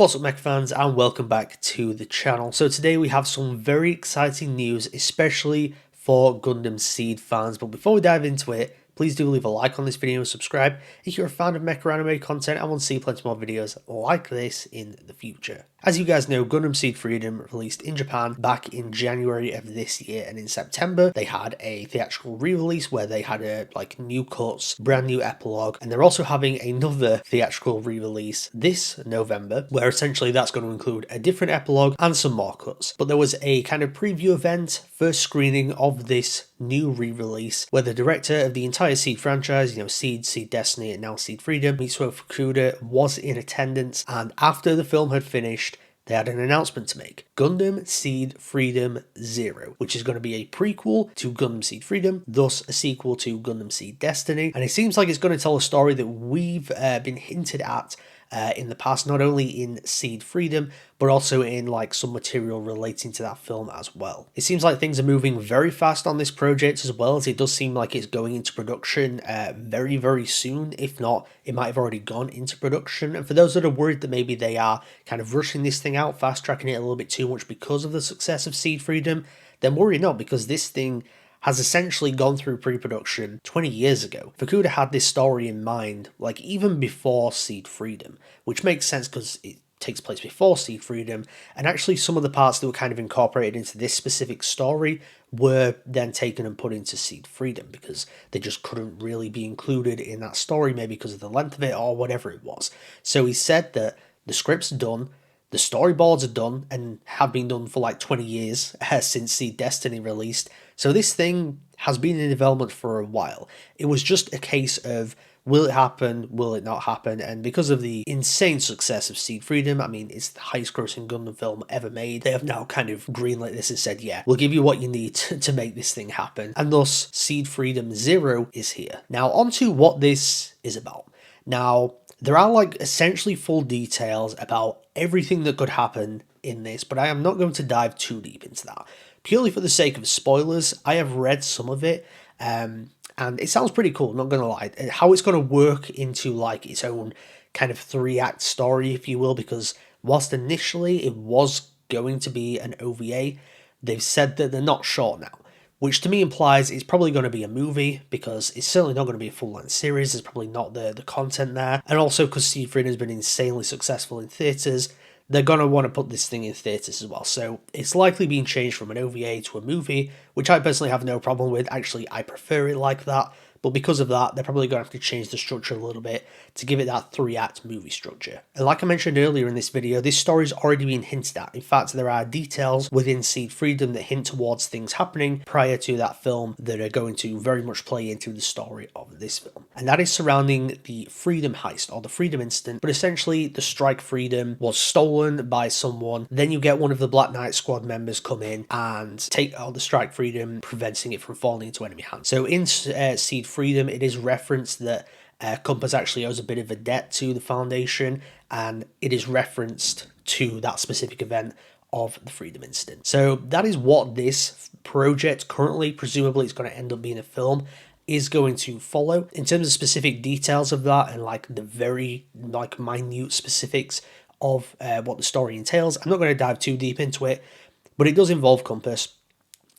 What's up, Mecha fans, and welcome back to the channel. So today we have some very exciting news, especially for Gundam SEED fans. But before we dive into it, please do leave a like on this video and subscribe if you're a fan of mecha anime content and want to see plenty more videos like this in the future. As you guys know, Gundam SEED Freedom released in Japan back in January of this year, and in September they had a theatrical re-release where they had new cuts, brand new epilogue, and they're also having another theatrical re-release this November, where essentially that's going to include a different epilogue and some more cuts. But there was a kind of preview event, first screening of this new re-release, where the director of the entire SEED franchise, SEED, SEED Destiny, and now SEED Freedom, Mitsuo Fukuda, was in attendance, and after the film had finished, they had an announcement to make. Gundam SEED Freedom Zero, which is going to be a prequel to Gundam SEED Freedom, thus a sequel to Gundam SEED Destiny. And it seems like it's going to tell a story that we've been hinted at in the past, not only in SEED Freedom, but also in some material relating to that film as well. It seems like things are moving very fast on this project, as well as it does seem like it's going into production very, very soon. If not, it might have already gone into production. And for those that are worried that maybe they are kind of rushing this thing out, fast tracking it a little bit too much because of the success of SEED Freedom, then worry not, because this thing has essentially gone through pre-production 20 years ago. Fukuda had this story in mind, even before SEED Freedom, which makes sense because it takes place before SEED Freedom, and actually some of the parts that were kind of incorporated into this specific story were then taken and put into SEED Freedom because they just couldn't really be included in that story, maybe because of the length of it or whatever it was. So he said that the script's done, the storyboards are done, and have been done for 20 years since SEED Destiny released. So this thing has been in development for a while. It was just a case of, will it happen, will it not happen? And because of the insane success of SEED Freedom, I mean, it's the highest grossing Gundam film ever made, they have now kind of greenlit this and said, yeah, we'll give you what you need to make this thing happen. And thus, SEED Freedom Zero is here. Now, onto what this is about. Now, there are essentially full details about everything that could happen in this, but I am not going to dive too deep into that. Purely for the sake of spoilers, I have read some of it, and it sounds pretty cool, not gonna lie. How it's gonna work into its own kind of 3-act story, if you will, because whilst initially it was going to be an OVA, they've said that they're not sure now, which to me implies it's probably going to be a movie, because it's certainly not going to be a full-length series. There's probably not the content there, and also because SEED Freedom has been insanely successful in theatres, they're going to want to put this thing in theatres as well. So it's likely being changed from an OVA to a movie, which I personally have no problem with. Actually, I prefer it like that. But because of that, they're probably going to have to change the structure a little bit to give it that 3-act movie structure. And like I mentioned earlier in this video, this story's already been hinted at. In fact, there are details within SEED Freedom that hint towards things happening prior to that film that are going to very much play into the story of this film. And that is surrounding the Freedom heist, or the Freedom incident. But essentially, the Strike Freedom was stolen by someone. Then you get one of the Black Knight squad members come in and take out the Strike Freedom, preventing it from falling into enemy hands. So in SEED Freedom, it is referenced that Compass actually owes a bit of a debt to the Foundation, and it is referenced to that specific event of the Freedom incident. So that is what this project currently, presumably it's going to end up being a film, is going to follow. In terms of specific details of that and the very minute specifics of what the story entails, I'm not going to dive too deep into it, but it does involve Compass.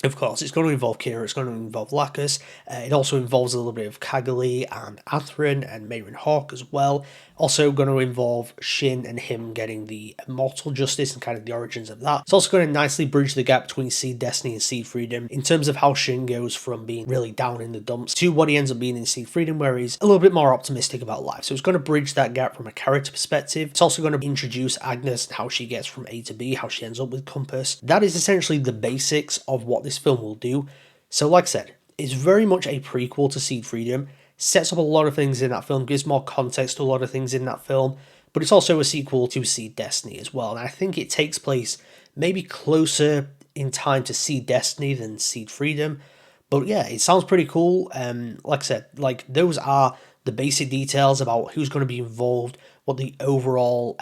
Of course, it's going to involve Kira, it's going to involve Lacus, it also involves a little bit of Cagali and Atherin and Mayrin Hawk as well. Also going to involve Shin and him getting the Immortal Justice and kind of the origins of that. It's also going to nicely bridge the gap between SEED Destiny and SEED Freedom in terms of how Shin goes from being really down in the dumps to what he ends up being in SEED Freedom, where he's a little bit more optimistic about life. So it's going to bridge that gap from a character perspective. It's also going to introduce Agnes and how she gets from A to B, how she ends up with Compass. That is essentially the basics of what this film will do. So like I said, it's very much a prequel to SEED Freedom, sets up a lot of things in that film, gives more context to a lot of things in that film, but it's also a sequel to SEED Destiny as well. And I think it takes place maybe closer in time to SEED Destiny than SEED Freedom. But yeah, it sounds pretty cool. Like I said, those are the basic details about who's going to be involved, what the overall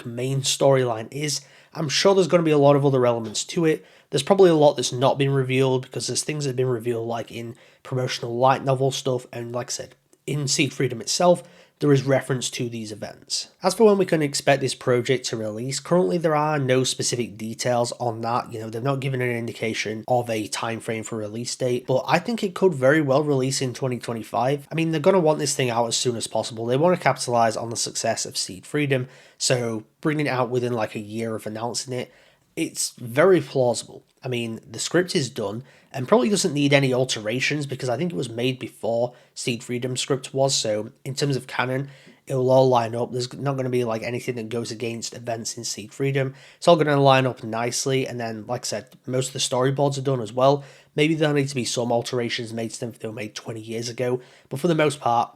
main storyline is. I'm sure there's going to be a lot of other elements to it. There's probably a lot that's not been revealed, because there's things that have been revealed in promotional light novel stuff, and like I said, in SEED Freedom itself, there is reference to these events. As for when we can expect this project to release, currently there are no specific details on that. They've not given an indication of a time frame for release date, but I think it could very well release in 2025. I mean, they're going to want this thing out as soon as possible. They want to capitalize on the success of Seed Freedom, so bringing it out within like a year of announcing it, it's very plausible. I mean, the script is done and probably doesn't need any alterations because I think it was made before Seed Freedom script was, so in terms of canon, it will all line up. There's not going to be like anything that goes against events in Seed Freedom. It's all going to line up nicely, and then, like I said, most of the storyboards are done as well. Maybe there'll need to be some alterations made to them if they were made 20 years ago, but for the most part,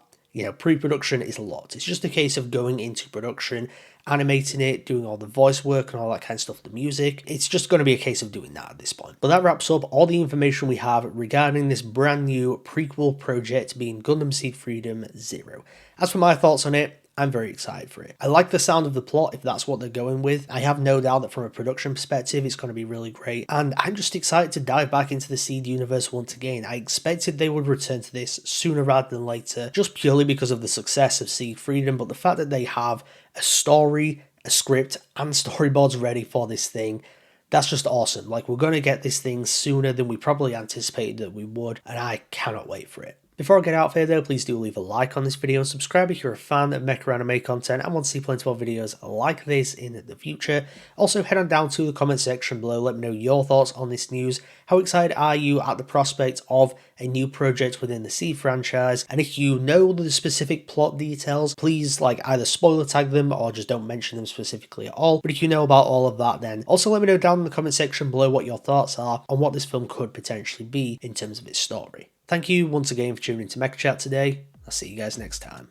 pre-production is a lot. It's just a case of going into production, animating it, doing all the voice work and all that kind of stuff, the music. It's just going to be a case of doing that at this point. But that wraps up all the information we have regarding this brand new prequel project being Gundam SEED Freedom Zero. As for my thoughts on it, I'm very excited for it. I like the sound of the plot if that's what they're going with. I have no doubt that from a production perspective, it's going to be really great. And I'm just excited to dive back into the Seed universe once again. I expected they would return to this sooner rather than later, just purely because of the success of Seed Freedom. But the fact that they have a story, a script, and storyboards ready for this thing, that's just awesome. Like, we're going to get this thing sooner than we probably anticipated that we would, and I cannot wait for it. Before I get out of here though, please do leave a like on this video and subscribe if you're a fan of mecha anime content and want to see plenty more videos like this in the future. Also, head on down to the comment section below, let me know your thoughts on this news. How excited are you at the prospect of a new project within the SEED franchise? And if you know the specific plot details, please either spoiler tag them or just don't mention them specifically at all. But if you know about all of that, then also let me know down in the comment section below what your thoughts are on what this film could potentially be in terms of its story. Thank you once again for tuning into Mecha Chat today. I'll see you guys next time.